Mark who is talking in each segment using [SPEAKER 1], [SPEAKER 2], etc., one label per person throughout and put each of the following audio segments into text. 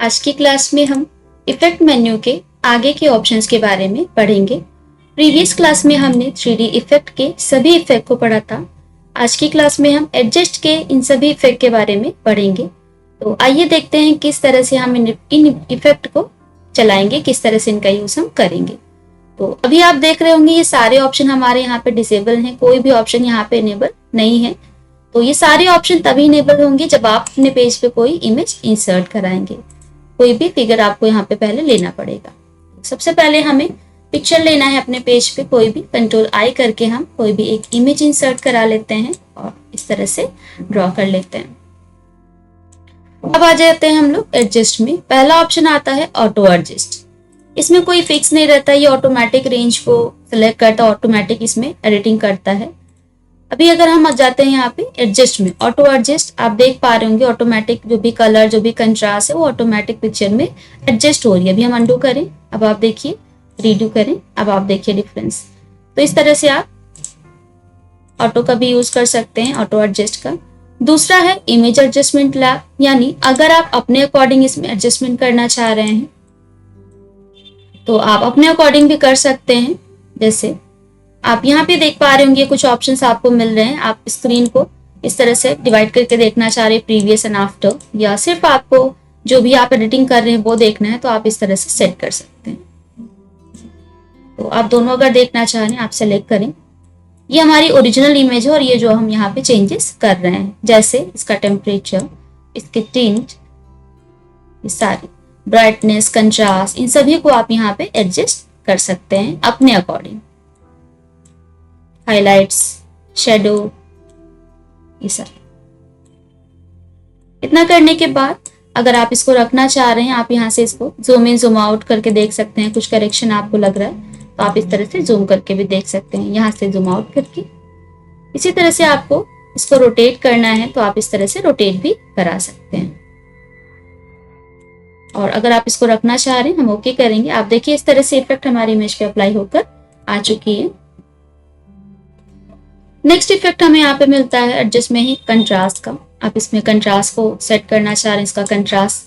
[SPEAKER 1] आज की क्लास में हम इफेक्ट मेन्यू के आगे के ऑप्शंस के बारे में पढ़ेंगे। प्रीवियस क्लास में हमने 3D इफेक्ट के सभी इफेक्ट को पढ़ा था। आज की क्लास में हम एडजस्ट के इन सभी इफेक्ट के बारे में पढ़ेंगे। तो आइए देखते हैं किस तरह से हम इन इफेक्ट को चलाएंगे, किस तरह से इनका यूज हम करेंगे। तो अभी आप देख रहे होंगे ये सारे ऑप्शन हमारे यहाँ पे डिसेबल हैं, कोई भी ऑप्शन यहाँ पे इनेबल नहीं है। तो ये सारे ऑप्शन तभी इनेबल होंगे जब आप अपने पेज पे कोई इमेज इंसर्ट कराएंगे। कोई भी फिगर आपको यहाँ पे पहले लेना पड़ेगा। सबसे पहले हमें पिक्चर लेना है अपने पेज पे, कोई भी कंट्रोल आई करके हम कोई भी एक इमेज इंसर्ट करा लेते हैं और इस तरह से ड्रॉ कर लेते हैं। अब आ जाते हैं हम लोग एडजस्ट में। पहला ऑप्शन आता है ऑटो एडजस्ट। इसमें कोई फिक्स नहीं रहता, ये ऑटोमेटिक रेंज को सिलेक्ट करता है, ऑटोमेटिक इसमें एडिटिंग करता है। अभी अगर हम जाते हैं यहाँ पे एडजस्ट में, ऑटो एडजस्ट, आप देख पा रहे होंगे ऑटोमेटिक जो भी कलर जो भी कंट्रास्ट है वो ऑटोमेटिक पिक्चर में एडजस्ट हो रही है। अभी हम अंडू करें, अब आप देखिए, रीडू करें, अब आप देखिए डिफरेंस। तो इस तरह से आप ऑटो का भी यूज कर सकते हैं, ऑटो एडजस्ट का। दूसरा है इमेज एडजस्टमेंट लैब, यानी अगर आप अपने अकॉर्डिंग इसमें एडजस्टमेंट करना चाह रहे हैं तो आप अपने अकॉर्डिंग भी कर सकते हैं। जैसे आप यहाँ पे देख पा रहे होंगे कुछ ऑप्शंस आपको मिल रहे हैं। आप स्क्रीन को इस तरह से डिवाइड करके देखना चाह रहे हैं, प्रीवियस एंड आफ्टर, या सिर्फ आपको जो भी आप एडिटिंग कर रहे हैं वो देखना है तो आप इस तरह से सेट कर सकते हैं। तो आप दोनों अगर देखना चाह रहे हैं आप सेलेक्ट करें। ये हमारी ओरिजिनल इमेज है और ये जो हम यहाँ पे चेंजेस कर रहे हैं, जैसे इसका टेम्परेचर, इसके टिंट, ये सारी ब्राइटनेस, कंट्रास्ट, इन सभी को आप यहाँ पे एडजस्ट कर सकते हैं अपने अकॉर्डिंग। हाइलाइट्स, शेडो, ये सब। इतना करने के बाद अगर आप इसको रखना चाह रहे हैं, आप यहाँ से इसको जूम इन जूम आउट करके देख सकते हैं। कुछ करेक्शन आपको लग रहा है तो आप इस तरह से जूम करके भी देख सकते हैं, यहाँ से जूम आउट करके। इसी तरह से आपको इसको रोटेट करना है तो आप इस तरह से रोटेट भी करा सकते हैं। और अगर आप इसको रखना चाह रहे हैं, हम ओके करेंगे। आप देखिए इस तरह से इफेक्ट हमारी इमेज पे अप्लाई होकर आ चुकी है। नेक्स्ट इफेक्ट हमें यहाँ पे मिलता है एडजस्ट में ही कंट्रास्ट का। आप इसमें कंट्रास्ट को सेट करना चाह रहे हैं, इसका कंट्रास्ट,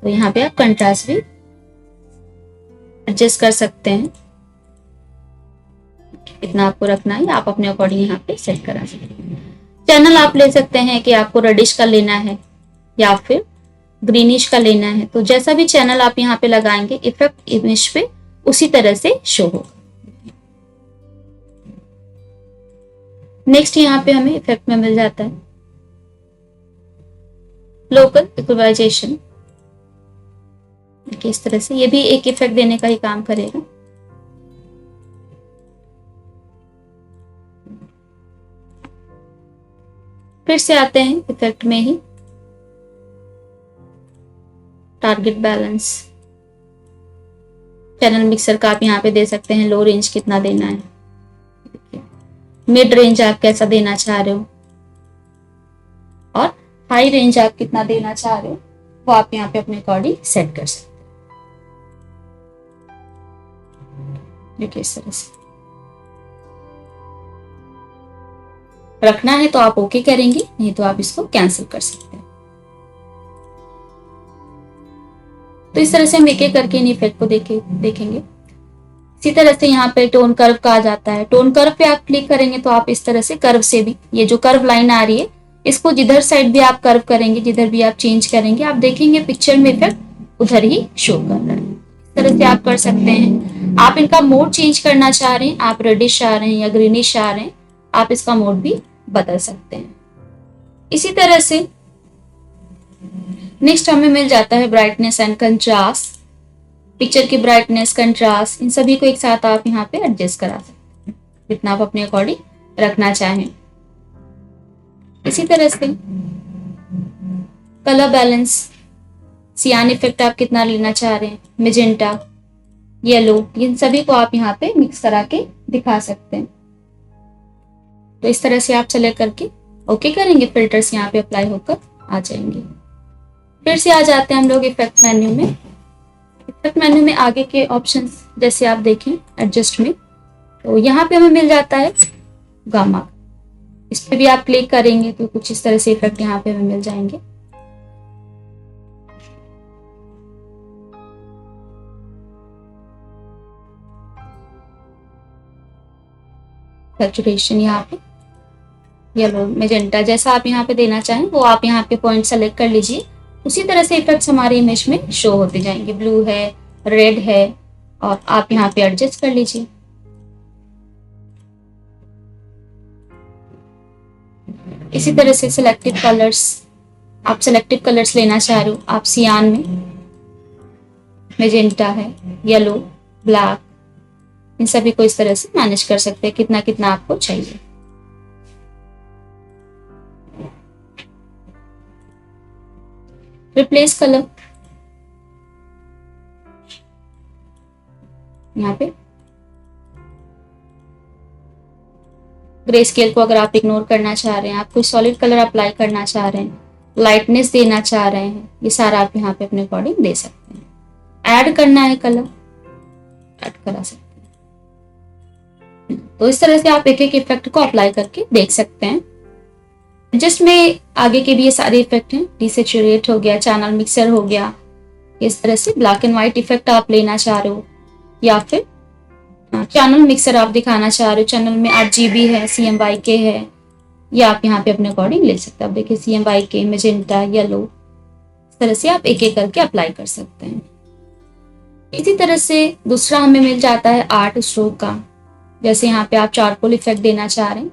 [SPEAKER 1] तो यहाँ पे आप कंट्रास्ट भी एडजस्ट कर सकते हैं। इतना आपको रखना है, आप अपने अकॉर्डिंग यहाँ पे सेट करा सकते हैं। चैनल आप ले सकते हैं कि आपको रेडिश का लेना है या फिर ग्रीनिश का लेना है, तो जैसा भी चैनल आप यहाँ पे लगाएंगे इफेक्ट इमेज पे उसी तरह से शो होगा। नेक्स्ट यहाँ पे हमें इफेक्ट में मिल जाता है लोकल इक्विलाइजेशन। इस तरह से ये भी एक इफेक्ट देने का ही काम करेगा। फिर से आते हैं इफेक्ट में ही टारगेट बैलेंस। चैनल मिक्सर का आप यहाँ पे दे सकते हैं लो रेंज कितना देना है, मिड रेंज आप कैसा देना चाह रहे हो, और हाई रेंज आप कितना देना चाह रहे हो वो आप यहाँ पे अपने अकॉर्डिंग सेट कर सकते हैं। देखिए इस तरह से रखना है तो आप ओके करेंगे, नहीं तो आप इसको कैंसिल कर सकते हैं। तो इस तरह से हम एक एक करके इन इफेक्ट को देखेंगे। इसी तरह से यहाँ पे टोन कर्व का आ जाता है। टोन कर्व पे आप क्लिक करेंगे तो आप इस तरह से कर्व से भी, ये जो कर्व लाइन आ रही है इसको जिधर साइड भी आप कर्व करेंगे, जिधर भी आप चेंज करेंगे, आप देखेंगे पिक्चर में इफेक्ट उधर ही शो कर रहा है। इस तरह से आप कर सकते हैं। आप इनका मोड चेंज करना चाह रहे हैं, आप रेडिश चाह रहे हैं या ग्रीनिश चाह रहे हैं, आप इसका मोड भी बदल सकते हैं। इसी तरह से नेक्स्ट हमें मिल जाता है ब्राइटनेस एंड कंट्रास्ट। पिक्चर की ब्राइटनेस, कंट्रास्ट, इन सभी को एक साथ आप यहाँ पे एडजस्ट करा सकते हैं जितना आप अपने अकॉर्डिंग रखना चाहें। इसी तरह से कलर बैलेंस, सियान इफेक्ट आप कितना लेना चाह रहे हैं, मेजेंटा, येलो, इन सभी को आप यहाँ पे मिक्स करा के दिखा सकते हैं। तो इस तरह से आप सेलेक्ट करके ओके करेंगे, फिल्टर्स यहाँ पे अप्लाई होकर आ जाएंगे। फिर से आ जाते हैं हम लोग इफेक्ट मेन्यू में। इफेक्ट मेन्यू में आगे के ऑप्शंस जैसे आप देखें एडजस्ट में, तो यहाँ पे हमें मिल जाता है गामा। इस पे भी आप क्लिक करेंगे तो कुछ इस तरह से इफेक्ट यहाँ पे हमें मिल जाएंगे। सैचुरेशन यहाँ पे येलो मेजेंटा, जैसा आप यहाँ पे देना चाहें वो आप यहाँ पे पॉइंट सेलेक्ट कर लीजिए। उसी तरह से इफेक्ट्स हमारे इमेज में शो होते जाएंगे। ब्लू है, रेड है, और आप यहाँ पे एडजस्ट कर लीजिए। इसी तरह से सिलेक्टिव कलर्स, आप सिलेक्टिव कलर्स लेना चाह रहे हो, आप सियान में मेजेंटा है, येलो, ब्लैक, इन सभी को इस तरह से मैनेज कर सकते हैं कितना कितना आपको चाहिए। रिप्लेस कलर, यहाँ पे ग्रे स्केल को अगर आप इग्नोर करना चाह रहे हैं, आप कोई सॉलिड कलर अप्लाई करना चाह रहे हैं, लाइटनेस देना चाह रहे हैं, ये सारा आप यहाँ पे अपने अकॉर्डिंग दे सकते हैं। ऐड करना है कलर, ऐड करा सकते हैं। तो इस तरह से आप एक एक इफेक्ट को अप्लाई करके देख सकते हैं। जस्ट में आगे के भी ये सारे इफेक्ट हैं, डिसेचुरेट हो गया, चैनल मिक्सर हो गया। इस तरह से ब्लैक एंड व्हाइट इफेक्ट आप लेना चाह रहे हो, या फिर चैनल मिक्सर आप दिखाना चाह रहे हो, चैनल में RGB है, CMYK है, या आप यहाँ पे अपने अकॉर्डिंग ले सकते हैं। अब देखिए CMYK, मेजेंटा, येलो, इस तरह से आप एक एक करके अप्लाई कर सकते हैं। इसी तरह से दूसरा हमें मिल जाता है आर्ट स्ट्रोक का। जैसे यहाँ पे आप चारकोल इफेक्ट देना चाह रहे हैं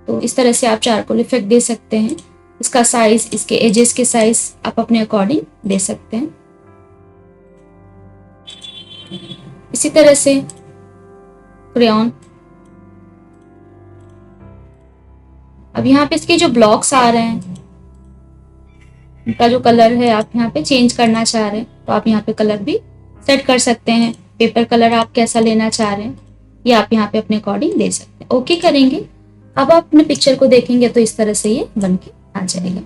[SPEAKER 1] तो इस तरह से आप चारकोल इफेक्ट दे सकते हैं। इसका साइज, इसके एजेस के साइज आप अपने अकॉर्डिंग दे सकते हैं। इसी तरह से क्रेयॉन, अब यहाँ पे इसके जो ब्लॉक्स आ रहे हैं उनका जो कलर है आप यहाँ पे चेंज करना चाह रहे हैं तो आप यहाँ पे कलर भी सेट कर सकते हैं। पेपर कलर आप कैसा लेना चाह रहे हैं ये आप यहाँ पे अपने अकॉर्डिंग दे सकते हैं। ओके करेंगे। अब आप अपने पिक्चर को देखेंगे तो इस तरह से ये बन के आ जाएगा।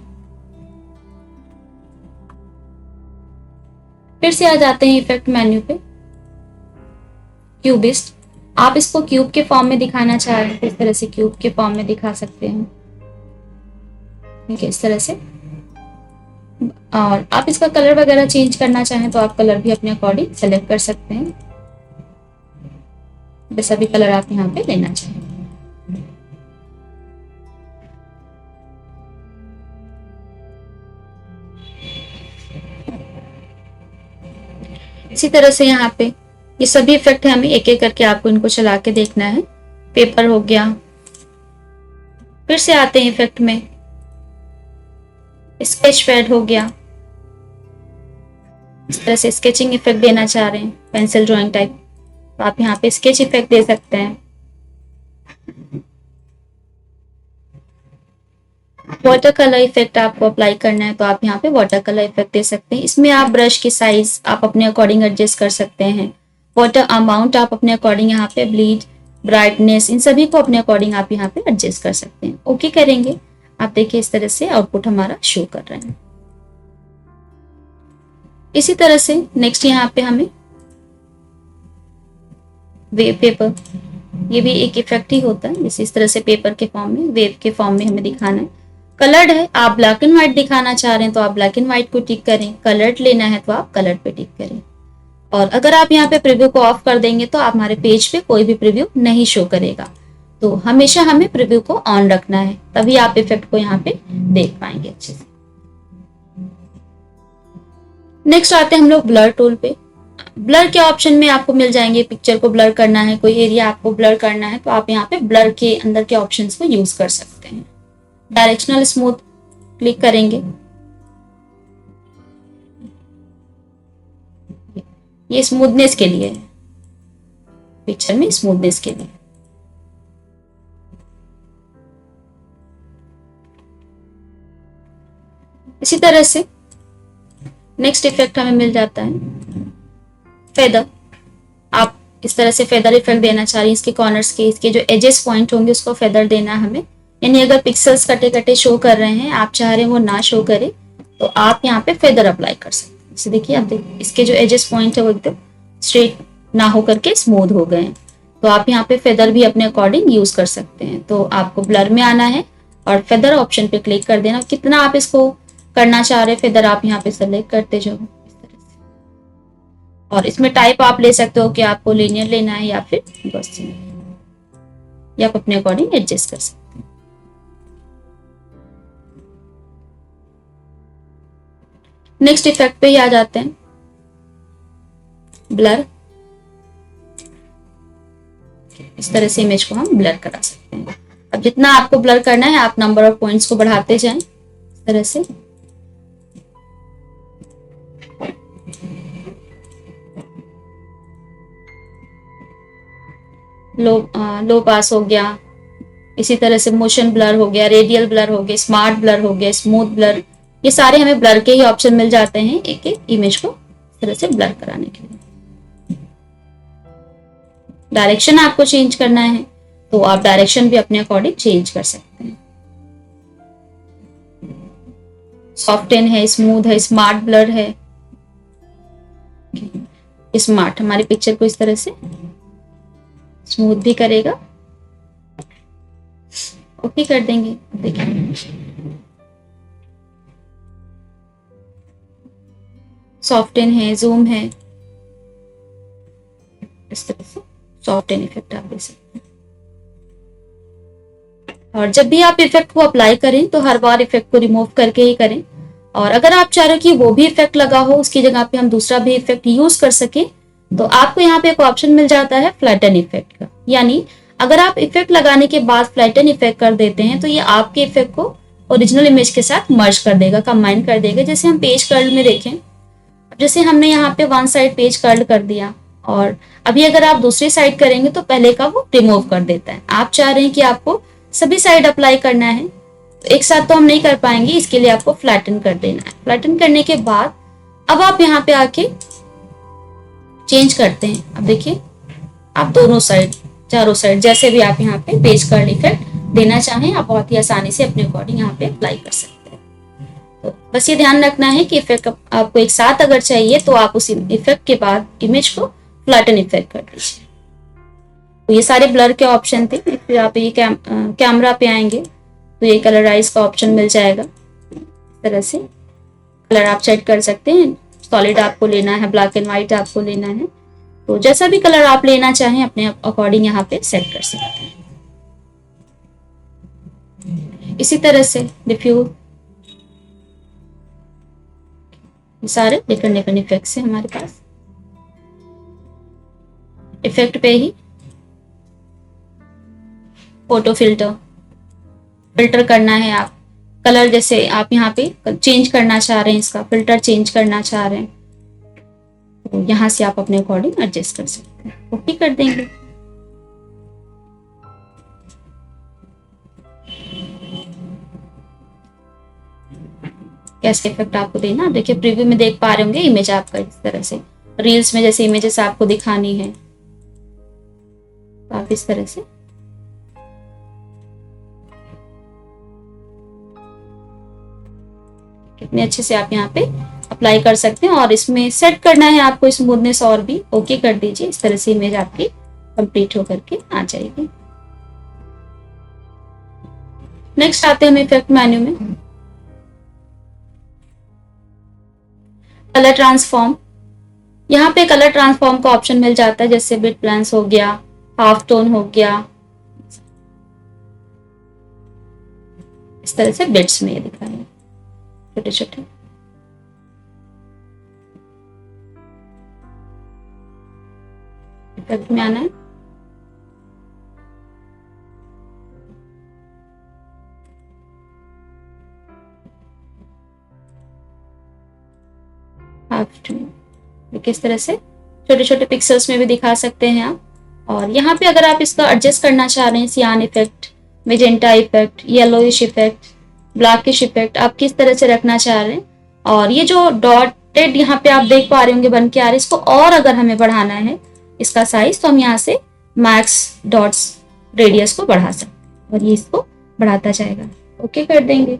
[SPEAKER 1] फिर से आ जाते हैं इफेक्ट मेन्यू पे, क्यूबिस्ट। आप इसको क्यूब के फॉर्म में दिखाना चाह रहे हैं तो इस तरह से क्यूब के फॉर्म में दिखा सकते हैं, ठीक है, इस तरह से। और आप इसका कलर वगैरह चेंज करना चाहें तो आप कलर भी अपने अकॉर्डिंग सेलेक्ट कर सकते हैं, जैसा भी कलर आप यहाँ पे लेना चाहें। इसी तरह से यहाँ पे ये सभी इफेक्ट है, हमें एक एक करके आपको इनको चला के देखना है। पेपर हो गया। फिर से आते हैं इफेक्ट में, स्केच पैड हो गया। इस तरह से स्केचिंग इफेक्ट देना चाह रहे हैं, पेंसिल ड्राइंग टाइप, तो आप यहाँ पे स्केच इफेक्ट दे सकते हैं। वाटर कलर इफेक्ट आपको अप्लाई करना है तो आप यहाँ पे वाटर कलर इफेक्ट दे सकते हैं। इसमें आप ब्रश की साइज आप अपने अकॉर्डिंग एडजस्ट कर सकते हैं। वाटर अमाउंट आप अपने अकॉर्डिंग यहाँ पे, ब्लीड, ब्राइटनेस, इन सभी को अपने अकॉर्डिंग आप यहाँ पे एडजस्ट कर सकते हैं। ओके करेंगे। आप देखिए इस तरह से आउटपुट हमारा शो कर रहे हैं। इसी तरह से नेक्स्ट यहाँ पे हमें वेव पेपर, ये भी एक इफेक्ट ही होता है। इस तरह से पेपर के फॉर्म में, वेव के फॉर्म में हमें दिखाना है। कलर्ड है, आप ब्लैक एंड व्हाइट दिखाना चाह रहे हैं तो आप ब्लैक एंड व्हाइट को टिक करें। कलर्ड लेना है तो आप कलर्ड पे टिक करें। और अगर आप यहाँ पे प्रीव्यू को ऑफ कर देंगे तो आप हमारे पेज पे कोई भी प्रीव्यू नहीं शो करेगा। तो हमेशा हमें प्रीव्यू को ऑन रखना है, तभी आप इफेक्ट को यहाँ पे देख पाएंगे अच्छे से। नेक्स्ट आते हैं हम लोग ब्लर टूल पे। ब्लर के ऑप्शन में आपको मिल जाएंगे, पिक्चर को ब्लर करना है, कोई एरिया आपको ब्लर करना है तो आप यहाँ पे ब्लर के अंदर के ऑप्शंस को यूज कर सकते हैं। डायरेक्शनल स्मूथ क्लिक करेंगे, ये स्मूथनेस के लिए है, पिक्चर में स्मूथनेस के लिए। इसी तरह से नेक्स्ट इफेक्ट हमें मिल जाता है फेदर। आप इस तरह से फेदर इफेक्ट देना चाह रही हैं, इसके कॉर्नर्स के, इसके जो एजेस पॉइंट होंगे उसको फेदर देना है हमें। यानी अगर पिक्सल्स कटे कटे शो कर रहे हैं, आप चाह रहे हैं वो ना शो करे, तो आप यहाँ पे फेदर अप्लाई कर सकते हैं। जैसे देखिए, आप देखिए इसके जो एजेस पॉइंट है वो एकदम स्ट्रेट ना हो करके स्मूथ हो गए हैं, तो आप यहाँ पे फेदर भी अपने अकॉर्डिंग यूज कर सकते हैं। तो आपको ब्लर में आना है और फेदर ऑप्शन पे क्लिक कर देना। कितना आप इसको करना चाह रहे हैं फेदर, आप यहाँ पे सेलेक्ट करते जाओ इस तरह से। और इसमें टाइप आप ले सकते हो कि आपको लीनियर लेना है या फिर गॉसियन। ये आप अपने अकॉर्डिंग एडजस्ट कर सकते हैं। नेक्स्ट इफेक्ट पे ही आ जाते हैं, ब्लर। इस तरह से इमेज को हम ब्लर करा सकते हैं। अब जितना आपको ब्लर करना है आप नंबर ऑफ पॉइंट्स को बढ़ाते जाएं इस तरह से। लो पास हो गया, इसी तरह से मोशन ब्लर हो गया, रेडियल ब्लर हो गया, स्मार्ट ब्लर हो गया, स्मूथ ब्लर, ये सारे हमें ब्लर के ही ऑप्शन मिल जाते हैं एक एक इमेज को इस तरह से ब्लर कराने के लिए। डायरेक्शन आपको चेंज करना है तो आप डायरेक्शन भी अपने अकॉर्डिंग चेंज कर सकते हैं। सॉफ्टन है, स्मूथ है, स्मार्ट ब्लर है। स्मार्ट हमारी पिक्चर को इस तरह से स्मूथ भी करेगा, ओके कर देंगे। देखिए सॉफ्टन है, जूम है, इस तरह से सॉफ्टन इफेक्ट आप दे सकते हैं। और जब भी आप इफेक्ट को अप्लाई करें तो हर बार इफेक्ट को रिमूव करके ही करें। और अगर आप चाह रहे हो कि वो भी इफेक्ट लगा हो, उसकी जगह पे हम दूसरा भी इफेक्ट यूज कर सके, तो आपको यहाँ पे एक ऑप्शन मिल जाता है फ्लैटन इफेक्ट का। यानी अगर आप इफेक्ट लगाने के बाद फ्लैटन इफेक्ट कर देते हैं तो ये आपके इफेक्ट को ओरिजिनल इमेज के साथ मर्ज कर देगा, कंबाइन कर देगा। जैसे हम पेज कर्ल में देखें, जैसे हमने यहाँ पे वन साइड पेज कर्ल कर दिया और अभी अगर आप दूसरी साइड करेंगे तो पहले का वो रिमूव कर देता है। आप चाह रहे हैं कि आपको सभी साइड अप्लाई करना है, तो एक साथ तो हम नहीं कर पाएंगे, इसके लिए आपको फ्लैटन कर देना है। फ्लैटन करने के बाद अब आप यहाँ पे आके चेंज करते हैं। अब देखिए आप दोनों साइड, चारों साइड, जैसे भी आप यहाँ पे पेज कर्ल इफेक्ट देना चाहें आप बहुत ही आसानी से अपने अकॉर्डिंग यहाँ पे अप्लाई कर सकते हैं। तो बस ये ध्यान रखना है कि इफेक्ट आपको एक साथ अगर चाहिए तो आप उस इफेक्ट के बाद इमेज को फ्लैटन इफेक्ट कर दीजिए। तो ये सारे ब्लर के ऑप्शन थे। फिर आप ये कैमरा पे आएंगे तो ये कलराइज का ऑप्शन मिल जाएगा। इस तरह से कलर आप सेट कर सकते हैं, सॉलिड आपको लेना है, ब्लैक एंड व्हाइट आपको लेना है, तो जैसा भी कलर आप लेना चाहें अपने अकॉर्डिंग यहाँ पे सेट कर सकते हैं। इसी तरह से डिफ्यूज, सारे डिफरेंट डिफरेंट इफेक्ट्स हैं हमारे पास। इफेक्ट पे ही फोटो फिल्टर, फिल्टर करना है आप कलर, जैसे आप यहाँ पे चेंज करना चाह रहे हैं, इसका फिल्टर चेंज करना चाह रहे हैं तो यहाँ से आप अपने अकॉर्डिंग एडजस्ट कर सकते हैं, ओके कर देंगे। कैसे इफेक्ट आपको देना, देखिए प्रीव्यू में देख पा रहे होंगे इमेज आपका इस तरह से। रील्स में जैसे इमेजेस आपको दिखानी है तो आप इस तरह से कितने अच्छे से आप यहाँ पे अप्लाई कर सकते हैं। और इसमें सेट करना है आपको स्मूथनेस और भी, ओके कर दीजिए। इस तरह से इमेज आपकी कंप्लीट होकर के आ जाएगी। नेक्स्ट आते हैं हम इफेक्ट मेन्यू में, कलर ट्रांसफॉर्म। यहाँ पे कलर ट्रांसफॉर्म का ऑप्शन मिल जाता है, जैसे बिट ब्लांस हो गया, हाफ टोन हो गया, इस तरह से बिट्स में ये दिखाएंगे छोटे छोटे। इफेक्ट में आना है, हाफ टोन किस तरह से छोटे छोटे पिक्सल्स में भी दिखा सकते हैं आप। और यहाँ पे अगर आप इसका एडजस्ट करना चाह रहे हैं, सियान effect, magenta effect, yellowish effect, blackish effect, आप किस तरह से रखना चाह रहे हैं। और ये जो डॉटेड यहाँ पे आप देख पा रहे होंगे बन के आ रहे हैं, इसको और अगर हमें बढ़ाना है इसका साइज, तो हम यहाँ से मैक्स डॉट्स रेडियस को बढ़ा सकते हैं और ये इसको बढ़ाता जाएगा, ओके कर देंगे।